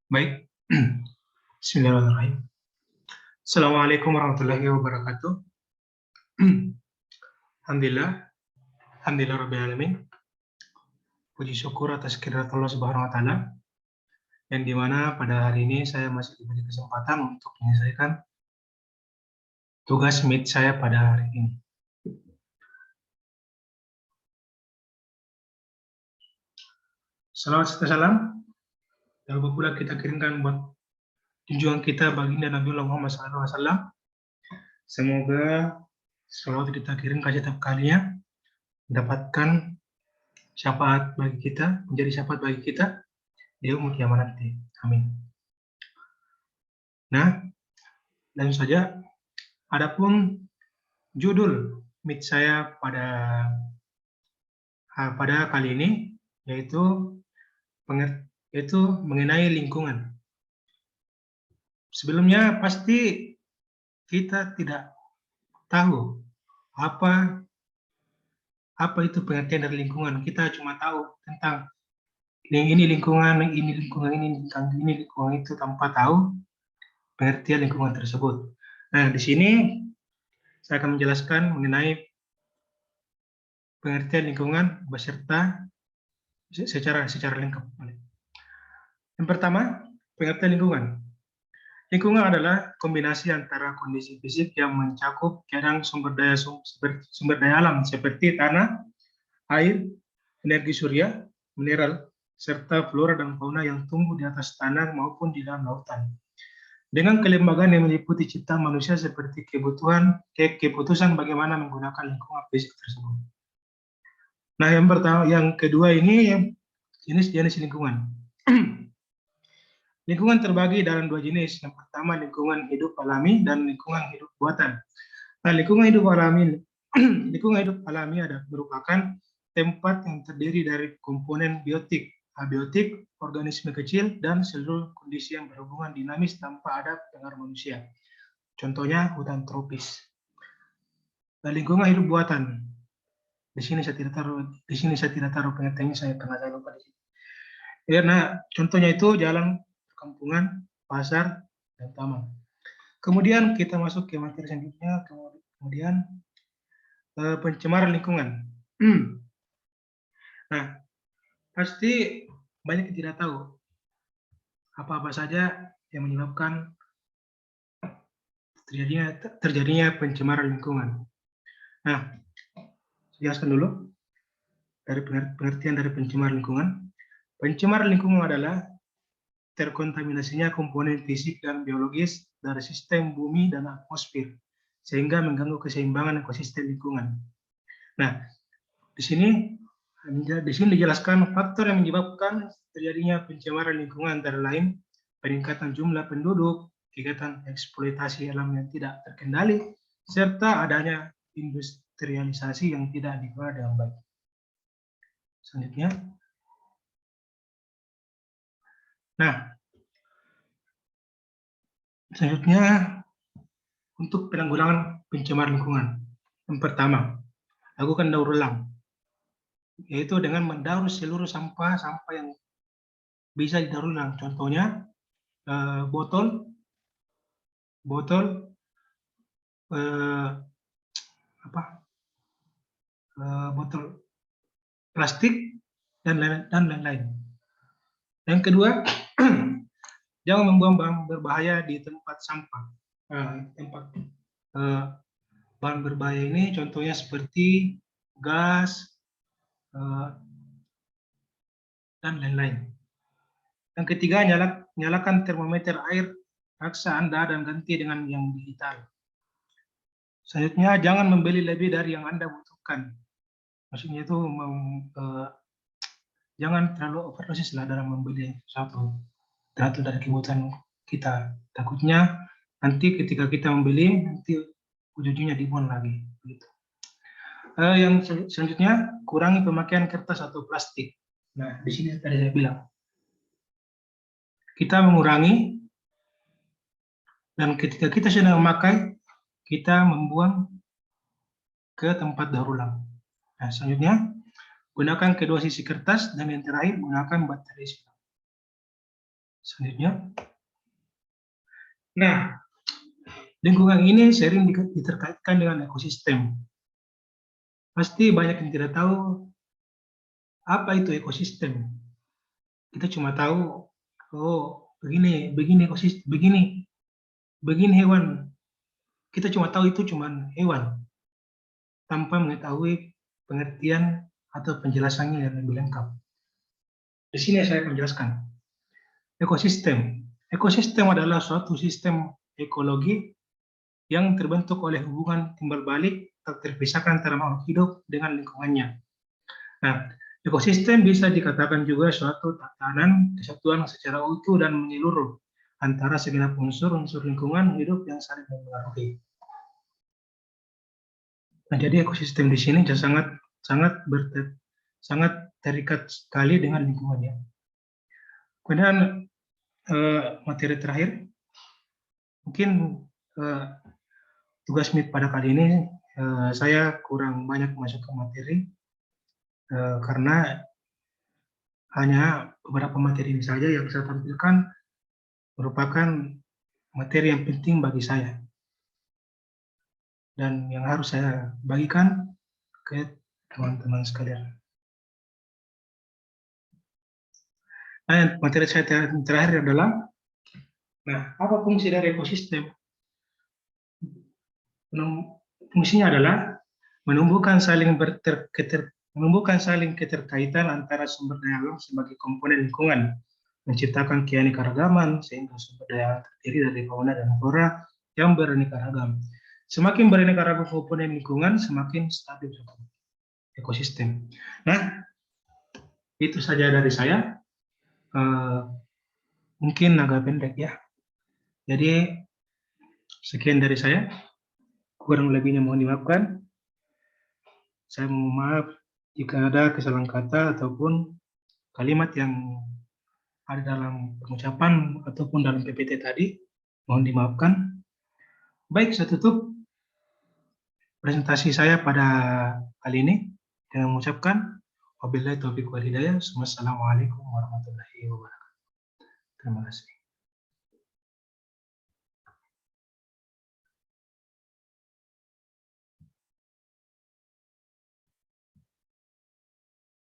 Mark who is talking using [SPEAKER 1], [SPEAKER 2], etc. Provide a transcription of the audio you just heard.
[SPEAKER 1] Baik. Bismillahirrahmanirrahim. Assalamualaikum warahmatullahi wabarakatuh. Alhamdulillah, alhamdulillah rabbil alamin. Puji syukur atas kehadirat Allah Subhanahu wa taala yang dimana pada hari ini saya masih diberi kesempatan untuk menyelesaikan tugas meet saya pada hari ini. Salawat serta salam dan pula kita kirimkan buat junjungan kita baginda Nabi Muhammad SAW. Semoga salawat kita kirimkan setiap kalinya mendapatkan syafaat bagi kita, menjadi syafaat bagi kita di yaumul kiamat nanti. Amin. Nah, dan saja adapun judul meet saya pada kali ini yaitu mengenai lingkungan. Sebelumnya pasti kita tidak tahu apa itu pengertian dari lingkungan. Kita cuma tahu tentang ini lingkungan itu tanpa tahu pengertian lingkungan tersebut. Nah, di sini saya akan menjelaskan mengenai pengertian lingkungan beserta secara lengkap. Yang pertama, pengertian lingkungan. Lingkungan adalah kombinasi antara kondisi fisik yang mencakup keadaan sumber daya alam seperti tanah, air, energi surya, mineral, serta flora dan fauna yang tumbuh di atas tanah maupun di dalam lautan. Dengan kelembagaan yang meliputi ciptaan manusia seperti keputusan bagaimana menggunakan lingkungan fisik tersebut. Nah, yang kedua ini jenis lingkungan. Lingkungan terbagi dalam dua jenis. Yang pertama lingkungan hidup alami dan lingkungan hidup buatan. Nah, lingkungan hidup alami merupakan tempat yang terdiri dari komponen biotik, abiotik, organisme kecil, dan seluruh kondisi yang berhubungan dinamis tanpa ada pengaruh manusia. Contohnya hutan tropis. Nah, lingkungan hidup buatan. Di sini saya tidak taruh pengertiannya, saya lupa di sini. Ya, nah, contohnya itu jalan perkampungan, pasar, dan taman. Kemudian kita masuk ke materi selanjutnya, kemudian pencemaran lingkungan. Nah, pasti banyak yang tidak tahu apa-apa saja yang menyebabkan terjadinya pencemaran lingkungan. Nah, jelaskan dulu dari pengertian dari pencemaran lingkungan. Pencemaran lingkungan adalah terkontaminasinya komponen fisik dan biologis dari sistem bumi dan atmosfer, sehingga mengganggu keseimbangan ekosistem lingkungan. Nah, di sini dijelaskan faktor yang menyebabkan terjadinya pencemaran lingkungan antara lain peningkatan jumlah penduduk, kegiatan eksploitasi alam yang tidak terkendali, serta adanya industrialisasi yang tidak dikelola dengan baik. Selanjutnya. Nah, selanjutnya untuk penanggulangan pencemaran lingkungan. Yang pertama, lakukan daur ulang, yaitu dengan mendaur seluruh sampah yang bisa didaur ulang. Contohnya botol plastik dan lain-lain. Yang kedua, jangan membuang bahan berbahaya di tempat sampah. Bahan berbahaya ini contohnya seperti gas dan lain-lain. Yang ketiga, nyalakan termometer air raksa Anda dan ganti dengan yang digital. Selanjutnya, jangan membeli lebih dari yang Anda butuhkan. Maksudnya itu jangan terlalu overdosis lah dalam membeli sesuatu tergantung dari kebutuhan kita. Takutnya nanti ketika kita membeli nanti ujung-ujungnya dibuang lagi. Begitu. Yang selanjutnya, kurangi pemakaian kertas atau plastik. Nah, di sini tadi saya bilang kita mengurangi, dan ketika kita sedang memakai kita membuang ke tempat daur ulang. Nah, selanjutnya gunakan kedua sisi kertas, dan yang terakhir gunakan baterai silang. Selanjutnya. Nah, lingkungan ini sering diterkaitkan dengan ekosistem. Pasti banyak yang tidak tahu apa itu ekosistem. Kita cuma tahu, oh begini ekosistem, begini hewan. Kita cuma tahu itu cuma hewan, tanpa mengetahui pengertian atau penjelasannya yang lebih lengkap. Di sini saya akan menjelaskan. Ekosistem. Ekosistem adalah suatu sistem ekologi yang terbentuk oleh hubungan timbal balik tak terpisahkan antara makhluk hidup dengan lingkungannya. Nah, ekosistem bisa dikatakan juga suatu tatanan kesatuan secara utuh dan menyeluruh antara segenap unsur-unsur lingkungan hidup yang saling mempengaruhi. Nah, jadi ekosistem di sini sangat terikat sekali dengan lingkungannya. Kemudian materi terakhir, mungkin tugas MIT pada kali ini saya kurang banyak masuk ke materi karena hanya beberapa materi ini saja yang saya tampilkan merupakan materi yang penting bagi saya dan yang harus saya bagikan ke teman-teman sekalian. Nah, materi saya terakhir adalah, nah, apa fungsi dari ekosistem? Fungsinya adalah menumbuhkan saling keterkaitan antara sumber daya alam sebagai komponen lingkungan, menciptakan keanekaragaman sehingga sumber daya alam terdiri dari fauna dan flora yang beraneka ragam. Semakin beraneka ragam komponen lingkungan, semakin stabil ekosistem. Nah, itu saja dari saya. Mungkin agak pendek ya. Jadi sekian dari saya. Kurang lebihnya mohon dimaafkan. Saya mohon maaf jika ada kesalahan kata ataupun kalimat yang ada dalam pengucapan ataupun dalam PPT tadi. Mohon dimaafkan. Baik, saya tutup presentasi saya pada kali ini dengan mengucapkan wabillahi taufiq wal hidayah. Wassalamualaikum warahmatullahi wabarakatuh. Terima kasih.